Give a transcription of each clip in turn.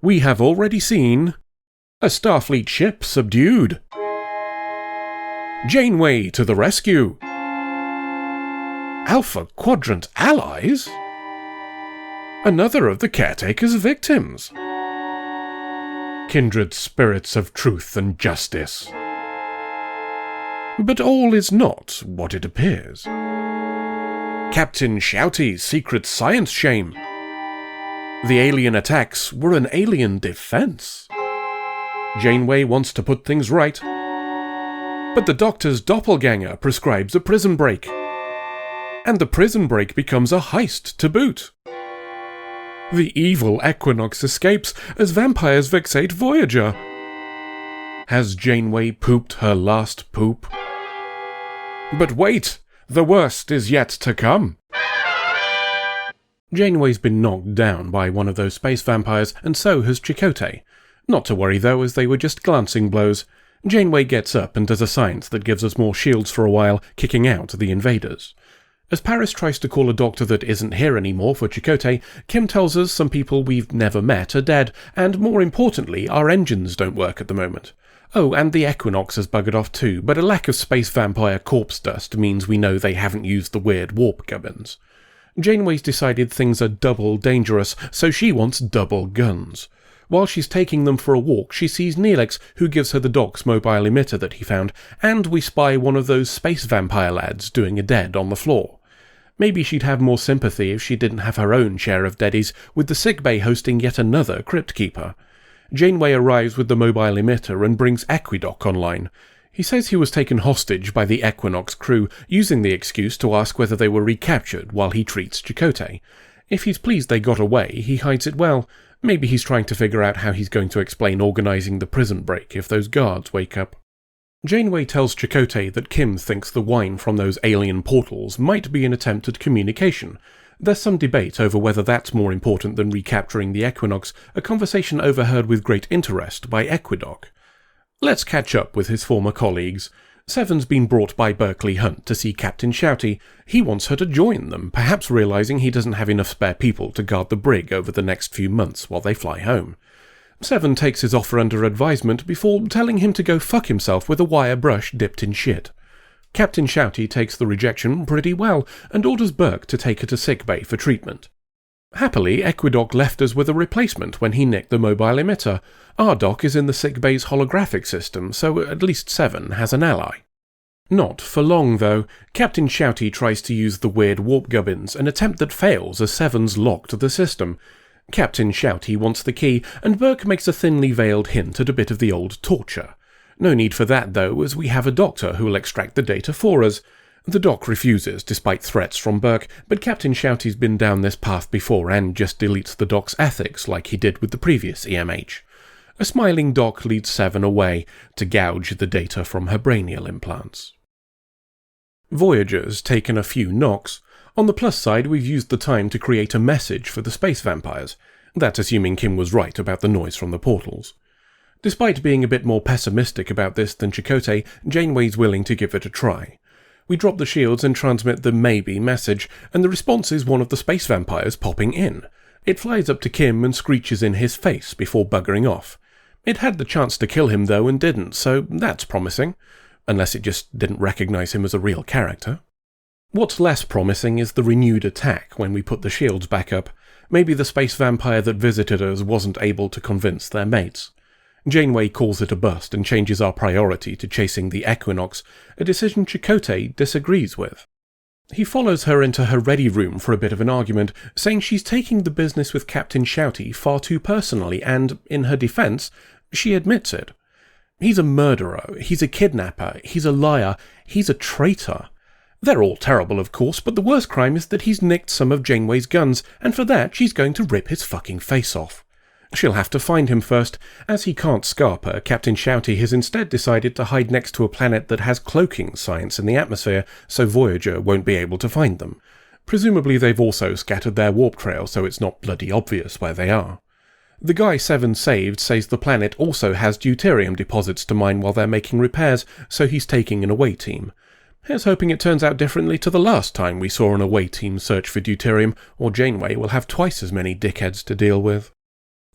We have already seen a Starfleet ship subdued. Janeway to the rescue. Alpha Quadrant allies? Another of the caretaker's victims. Kindred spirits of truth and justice. But all is not what it appears. Captain Shouty's secret science shame. The alien attacks were an alien defense. Janeway wants to put things right. But the Doctor's doppelganger prescribes a prison break. And the prison break becomes a heist to boot. The evil Equinox escapes as vampires vexate Voyager. Has Janeway pooped her last poop? But wait, the worst is yet to come. Janeway's been knocked down by one of those space vampires, and so has Chakotay. Not to worry though, as they were just glancing blows. Janeway gets up and does a science that gives us more shields for a while, kicking out the invaders. As Paris tries to call a doctor that isn't here anymore for Chakotay, Kim tells us some people we've never met are dead, and more importantly, our engines don't work at the moment. Oh, and the Equinox has buggered off too, but a lack of space vampire corpse dust means we know they haven't used the weird warp gubbins. Janeway's decided things are double dangerous, so she wants double guns. While she's taking them for a walk, she sees Neelix, who gives her the Doc's mobile emitter that he found, and we spy one of those space vampire lads doing a dead on the floor. Maybe she'd have more sympathy if she didn't have her own share of deadies, with the sickbay hosting yet another Crypt Keeper. Janeway arrives with the mobile emitter and brings Aquedoc online. He says he was taken hostage by the Equinox crew, using the excuse to ask whether they were recaptured while he treats Chakotay. If he's pleased they got away, he hides it well. Maybe he's trying to figure out how he's going to explain organising the prison break if those guards wake up. Janeway tells Chakotay that Kim thinks the wine from those alien portals might be an attempt at communication. There's some debate over whether that's more important than recapturing the Equinox, a conversation overheard with great interest by Aquedoc. Let's catch up with his former colleagues. Seven's been brought by Berkeley Hunt to see Captain Shouty. He wants her to join them, perhaps realising he doesn't have enough spare people to guard the brig over the next few months while they fly home. Seven takes his offer under advisement before telling him to go fuck himself with a wire brush dipped in shit. Captain Shouty takes the rejection pretty well and orders Burke to take her to sickbay for treatment. Happily, Aquedoc left us with a replacement when he nicked the mobile emitter. Our doc is in the sickbay's holographic system, so at least Seven has an ally. Not for long, though. Captain Shouty tries to use the weird warp gubbins, an attempt that fails as Seven's locked the system. Captain Shouty wants the key, and Burke makes a thinly veiled hint at a bit of the old torture. No need for that, though, as we have a doctor who will extract the data for us. The Doc refuses, despite threats from Burke, but Captain Shouty's been down this path before and just deletes the Doc's ethics like he did with the previous EMH. A smiling Doc leads Seven away to gouge the data from her brainial implants. Voyager's taken a few knocks. On the plus side, we've used the time to create a message for the space vampires. That's assuming Kim was right about the noise from the portals. Despite being a bit more pessimistic about this than Chakotay, Janeway's willing to give it a try. We drop the shields and transmit the maybe message, and the response is one of the space vampires popping in. It flies up to Kim and screeches in his face before buggering off. It had the chance to kill him though and didn't, so that's promising. Unless it just didn't recognise him as a real character. What's less promising is the renewed attack when we put the shields back up. Maybe the space vampire that visited us wasn't able to convince their mates. Janeway calls it a bust and changes our priority to chasing the Equinox, a decision Chakotay disagrees with. He follows her into her ready room for a bit of an argument, saying she's taking the business with Captain Shouty far too personally and, in her defence, she admits it. He's a murderer, he's a kidnapper, he's a liar, he's a traitor. They're all terrible, of course, but the worst crime is that he's nicked some of Janeway's guns, and for that she's going to rip his fucking face off. She'll have to find him first. As he can't scarp her, Captain Shouty has instead decided to hide next to a planet that has cloaking science in the atmosphere, so Voyager won't be able to find them. Presumably they've also scattered their warp trail so it's not bloody obvious where they are. The guy Seven saved says the planet also has deuterium deposits to mine while they're making repairs, so he's taking an away team. Here's hoping it turns out differently to the last time we saw an away team search for deuterium, or Janeway will have twice as many dickheads to deal with.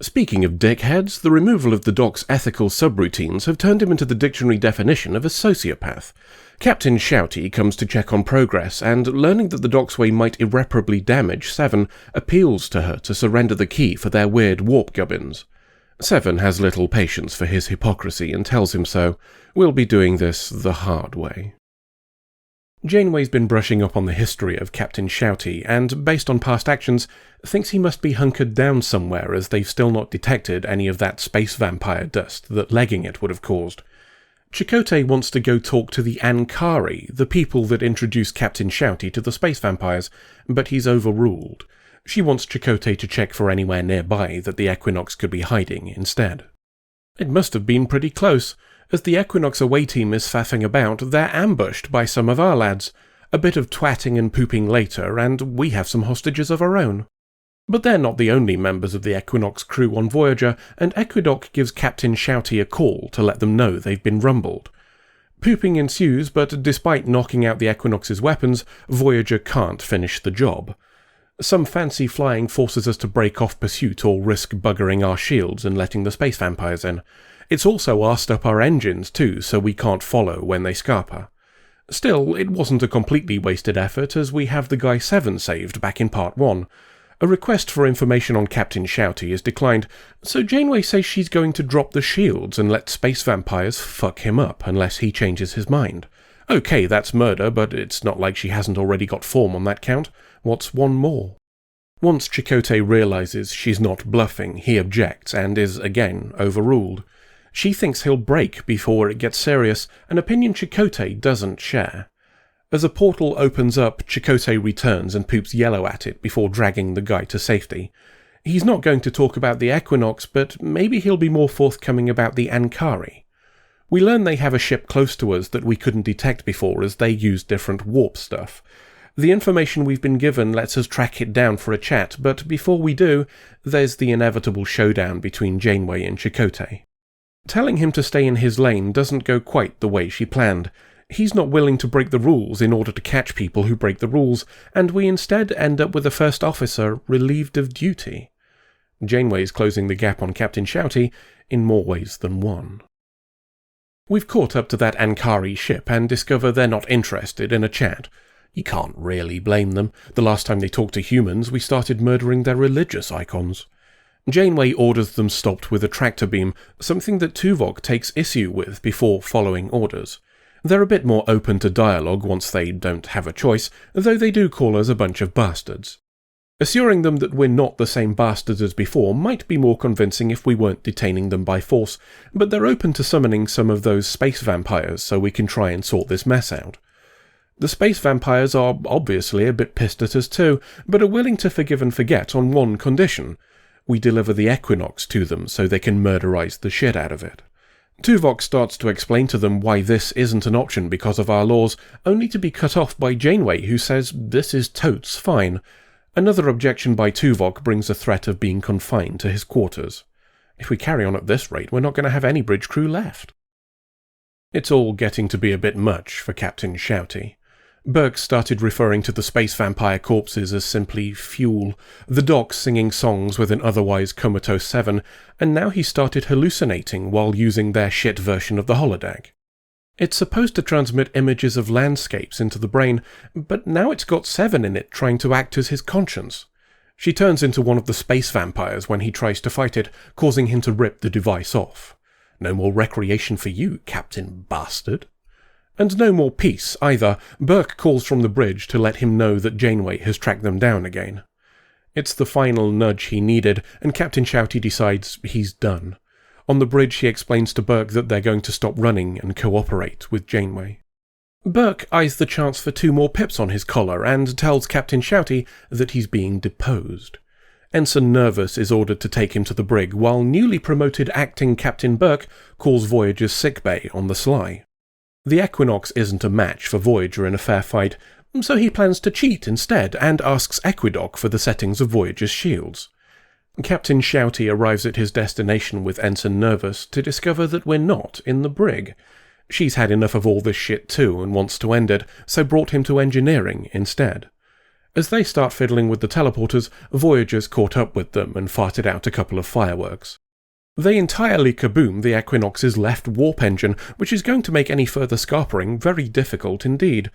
Speaking of dickheads, the removal of the Doc's ethical subroutines have turned him into the dictionary definition of a sociopath. Captain Shouty comes to check on progress, and learning that the Doc's way might irreparably damage Seven, appeals to her to surrender the key for their weird warp gubbins. Seven has little patience for his hypocrisy and tells him so. We'll be doing this the hard way. Janeway's been brushing up on the history of Captain Shouty, and, based on past actions, thinks he must be hunkered down somewhere as they've still not detected any of that space vampire dust that legging it would have caused. Chakotay wants to go talk to the Ankari, the people that introduced Captain Shouty to the space vampires, but he's overruled. She wants Chakotay to check for anywhere nearby that the Equinox could be hiding instead. It must have been pretty close. As the Equinox away team is faffing about, they're ambushed by some of our lads. A bit of twatting and pooping later, and we have some hostages of our own. But they're not the only members of the Equinox crew on Voyager, and Equinox gives Captain Shouty a call to let them know they've been rumbled. Pooping ensues, but despite knocking out the Equinox's weapons, Voyager can't finish the job. Some fancy flying forces us to break off pursuit or risk buggering our shields and letting the space vampires in. It's also arsed up our engines too, so we can't follow when they scarper. Still, it wasn't a completely wasted effort, as we have the Guy 7 saved back in Part 1. A request for information on Captain Shouty is declined, so Janeway says she's going to drop the shields and let space vampires fuck him up unless he changes his mind. Okay, that's murder, but it's not like she hasn't already got form on that count. What's one more? Once Chakotay realizes she's not bluffing, he objects and is again overruled. She thinks he'll break before it gets serious, an opinion Chakotay doesn't share. As a portal opens up, Chakotay returns and poops yellow at it before dragging the guy to safety. He's not going to talk about the Equinox, but maybe he'll be more forthcoming about the Ankari. We learn they have a ship close to us that we couldn't detect before as they use different warp stuff. The information we've been given lets us track it down for a chat, but before we do, there's the inevitable showdown between Janeway and Chakotay. Telling him to stay in his lane doesn't go quite the way she planned. He's not willing to break the rules in order to catch people who break the rules, and we instead end up with a first officer relieved of duty. Janeway's closing the gap on Captain Shouty in more ways than one. We've caught up to that Ankari ship and discover they're not interested in a chat. You can't really blame them. The last time they talked to humans, we started murdering their religious icons. Janeway orders them stopped with a tractor beam, something that Tuvok takes issue with before following orders. They're a bit more open to dialogue once they don't have a choice, though they do call us a bunch of bastards. Assuring them that we're not the same bastards as before might be more convincing if we weren't detaining them by force, but they're open to summoning some of those space vampires so we can try and sort this mess out. The space vampires are obviously a bit pissed at us too, but are willing to forgive and forget on one condition. We deliver the Equinox to them so they can murderize the shit out of it. Tuvok starts to explain to them why this isn't an option because of our laws, only to be cut off by Janeway, who says this is totes fine. Another objection by Tuvok brings a threat of being confined to his quarters. If we carry on at this rate, we're not going to have any bridge crew left. It's all getting to be a bit much for Captain Shouty. Burke started referring to the space vampire corpses as simply fuel, the Doc singing songs with an otherwise comatose Seven, and now he started hallucinating while using their shit version of the holodeck. It's supposed to transmit images of landscapes into the brain, but now it's got Seven in it trying to act as his conscience. She turns into one of the space vampires when he tries to fight it, causing him to rip the device off. No more recreation for you, Captain Bastard. And no more peace, either. Burke calls from the bridge to let him know that Janeway has tracked them down again. It's the final nudge he needed, and Captain Shouty decides he's done. On the bridge he explains to Burke that they're going to stop running and cooperate with Janeway. Burke eyes the chance for 2 more pips on his collar and tells Captain Shouty that he's being deposed. Ensign Nervous is ordered to take him to the brig, while newly promoted acting Captain Burke calls Voyager's sickbay on the sly. The Equinox isn't a match for Voyager in a fair fight, so he plans to cheat instead and asks Equinox for the settings of Voyager's shields. Captain Shouty arrives at his destination with Ensign Nervous to discover that we're not in the brig. She's had enough of all this shit too and wants to end it, so brought him to engineering instead. As they start fiddling with the teleporters, Voyager's caught up with them and farted out a couple of fireworks. They entirely kaboom the Equinox's left warp engine, which is going to make any further scarpering very difficult indeed.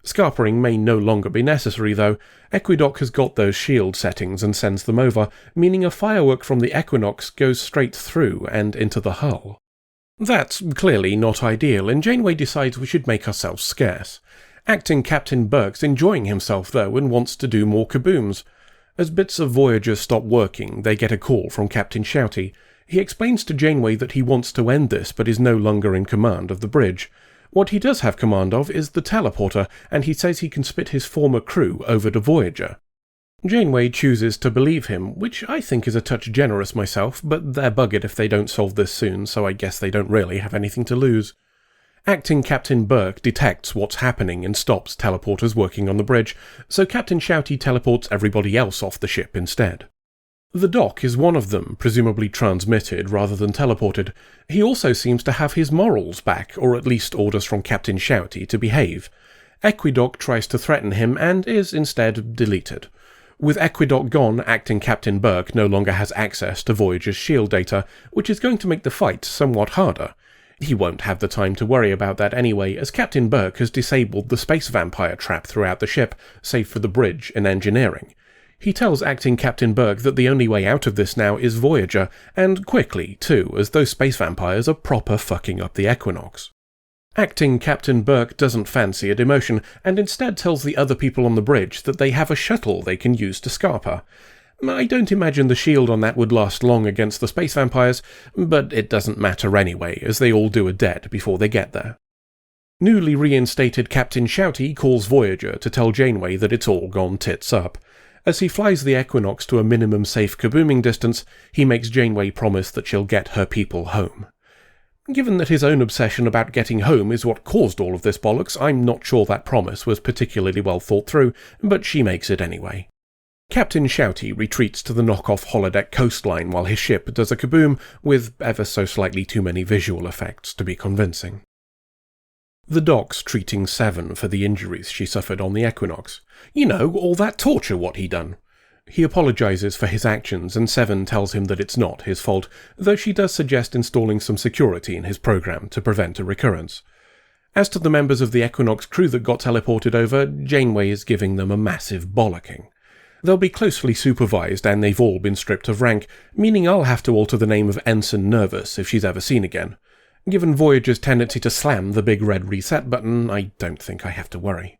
Scarpering may no longer be necessary, though. Equinox has got those shield settings and sends them over, meaning a firework from the Equinox goes straight through and into the hull. That's clearly not ideal, and Janeway decides we should make ourselves scarce. Acting Captain Burke's enjoying himself, though, and wants to do more kabooms. As bits of Voyager stop working, they get a call from Captain Shouty. He explains to Janeway that he wants to end this, but is no longer in command of the bridge. What he does have command of is the teleporter, and he says he can spit his former crew over to Voyager. Janeway chooses to believe him, which I think is a touch generous myself, but they're buggered if they don't solve this soon, so I guess they don't really have anything to lose. Acting Captain Burke detects what's happening and stops teleporters working on the bridge, so Captain Shouty teleports everybody else off the ship instead. The Doc is one of them, presumably transmitted rather than teleported. He also seems to have his morals back, or at least orders from Captain Shouty to behave. Equidoc tries to threaten him and is instead deleted. With Equidoc gone, Acting Captain Burke no longer has access to Voyager's shield data, which is going to make the fight somewhat harder. He won't have the time to worry about that anyway, as Captain Burke has disabled the space vampire trap throughout the ship, save for the bridge and engineering. He tells Acting Captain Burke that the only way out of this now is Voyager, and quickly, too, as those space vampires are proper fucking up the Equinox. Acting Captain Burke doesn't fancy a demotion, and instead tells the other people on the bridge that they have a shuttle they can use to scarper. I don't imagine the shield on that would last long against the space vampires, but it doesn't matter anyway, as they all do a dead before they get there. Newly reinstated Captain Shouty calls Voyager to tell Janeway that it's all gone tits up. As he flies the Equinox to a minimum safe kabooming distance, he makes Janeway promise that she'll get her people home. Given that his own obsession about getting home is what caused all of this bollocks, I'm not sure that promise was particularly well thought through, but she makes it anyway. Captain Shouty retreats to the knockoff holodeck coastline while his ship does a kaboom, with ever so slightly too many visual effects to be convincing. The Doc's treating Seven for the injuries she suffered on the Equinox. You know, all that torture what he done. He apologises for his actions, and Seven tells him that it's not his fault, though she does suggest installing some security in his program to prevent a recurrence. As to the members of the Equinox crew that got teleported over, Janeway is giving them a massive bollocking. They'll be closely supervised, and they've all been stripped of rank, meaning I'll have to alter the name of Ensign Nervous if she's ever seen again. Given Voyager's tendency to slam the big red reset button, I don't think I have to worry.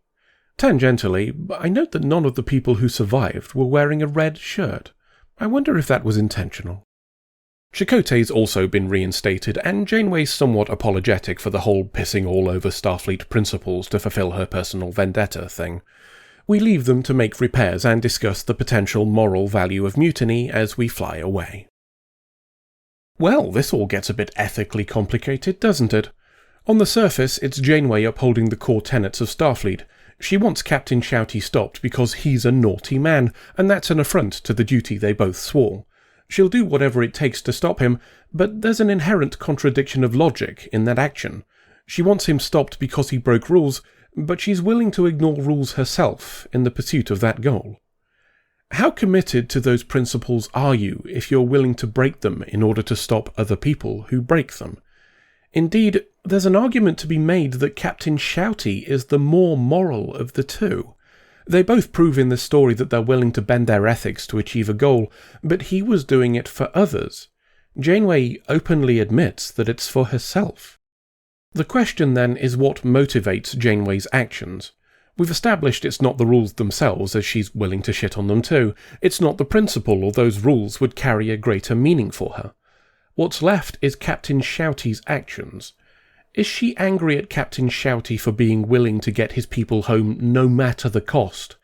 Tangentially, I note that none of the people who survived were wearing a red shirt. I wonder if that was intentional. Chakotay's also been reinstated, and Janeway's somewhat apologetic for the whole pissing all over Starfleet principles to fulfill her personal vendetta thing. We leave them to make repairs and discuss the potential moral value of mutiny as we fly away. Well, this all gets a bit ethically complicated, doesn't it? On the surface, it's Janeway upholding the core tenets of Starfleet. She wants Captain Shouty stopped because he's a naughty man, and that's an affront to the duty they both swore. She'll do whatever it takes to stop him, but there's an inherent contradiction of logic in that action. She wants him stopped because he broke rules, but she's willing to ignore rules herself in the pursuit of that goal. How committed to those principles are you if you're willing to break them in order to stop other people who break them? Indeed, there's an argument to be made that Captain Shouty is the more moral of the two. They both prove in this story that they're willing to bend their ethics to achieve a goal, but he was doing it for others. Janeway openly admits that it's for herself. The question then is what motivates Janeway's actions. We've established it's not the rules themselves, as she's willing to shit on them too. It's not the principle, or those rules would carry a greater meaning for her. What's left is Captain Shouty's actions. Is she angry at Captain Shouty for being willing to get his people home no matter the cost,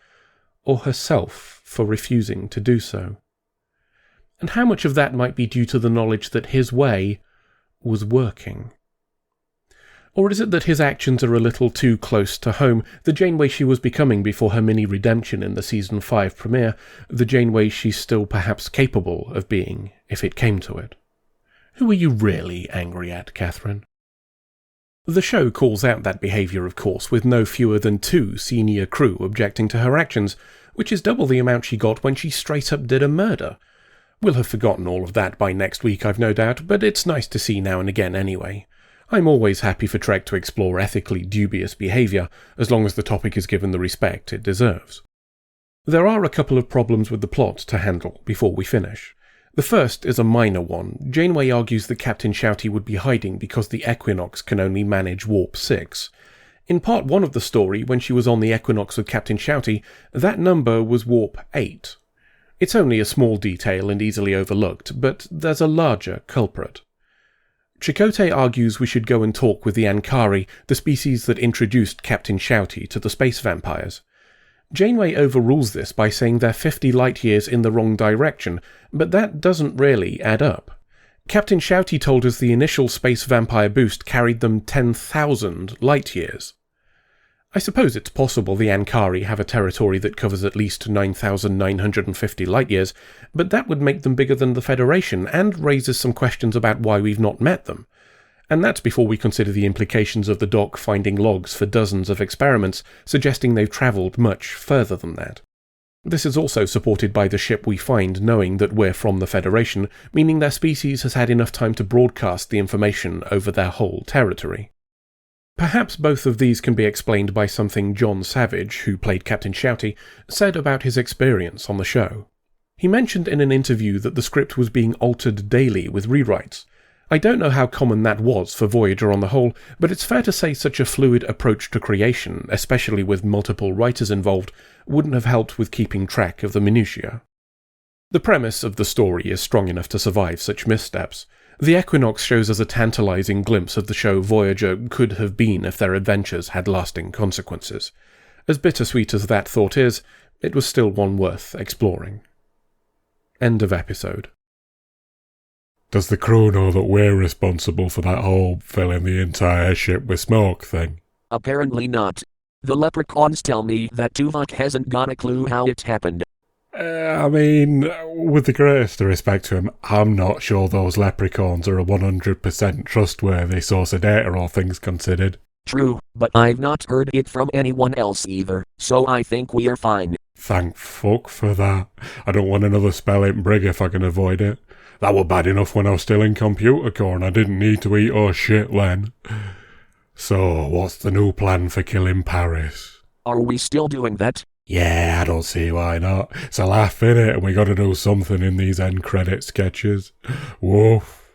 or herself for refusing to do so? And how much of that might be due to the knowledge that his way was working? Or is it that his actions are a little too close to home, the Janeway she was becoming before her mini-redemption in the Season 5 premiere, the Janeway she's still perhaps capable of being, if it came to it? Who are you really angry at, Catherine? The show calls out that behaviour, of course, with no fewer than 2 senior crew objecting to her actions, which is double the amount she got when she straight up did a murder. We'll have forgotten all of that by next week, I've no doubt, but it's nice to see now and again anyway. I'm always happy for Trek to explore ethically dubious behaviour, as long as the topic is given the respect it deserves. There are a couple of problems with the plot to handle before we finish. The first is a minor one. Janeway argues that Captain Shouty would be hiding because the Equinox can only manage Warp 6. In part 1 of the story, when she was on the Equinox with Captain Shouty, that number was Warp 8. It's only a small detail and easily overlooked, but there's a larger culprit. Chakotay argues we should go and talk with the Ankari, the species that introduced Captain Shouty to the space vampires. Janeway overrules this by saying they're 50 light-years in the wrong direction, but that doesn't really add up. Captain Shouty told us the initial space vampire boost carried them 10,000 light-years. I suppose it's possible the Ankari have a territory that covers at least 9,950 light-years, but that would make them bigger than the Federation and raises some questions about why we've not met them. And that's before we consider the implications of the doc finding logs for dozens of experiments, suggesting they've travelled much further than that. This is also supported by the ship we find knowing that we're from the Federation, meaning their species has had enough time to broadcast the information over their whole territory. Perhaps both of these can be explained by something John Savage, who played Captain Shouty, said about his experience on the show. He mentioned in an interview that the script was being altered daily with rewrites. I don't know how common that was for Voyager on the whole, but it's fair to say such a fluid approach to creation, especially with multiple writers involved, wouldn't have helped with keeping track of the minutiae. The premise of the story is strong enough to survive such missteps. The Equinox shows us a tantalizing glimpse of the show Voyager could have been if their adventures had lasting consequences. As bittersweet as that thought is, it was still one worth exploring. End of episode. Does the crew know that we're responsible for that whole filling the entire ship with smoke thing? Apparently not. The leprechauns tell me that Tuvok hasn't got a clue how it happened. I mean, with the greatest respect to him, I'm not sure those leprechauns are a 100% trustworthy source of data, all things considered. True, but I've not heard it from anyone else either, so I think we're fine. Thank fuck for that. I don't want another spelling brig if I can avoid it. That were bad enough when I was still in computer corps and I didn't need to eat or shit then. So, what's the new plan for killing Paris? Are we still doing that? Yeah, I don't see why not. It's a laugh, innit? And we gotta do something in these end credit sketches. Woof.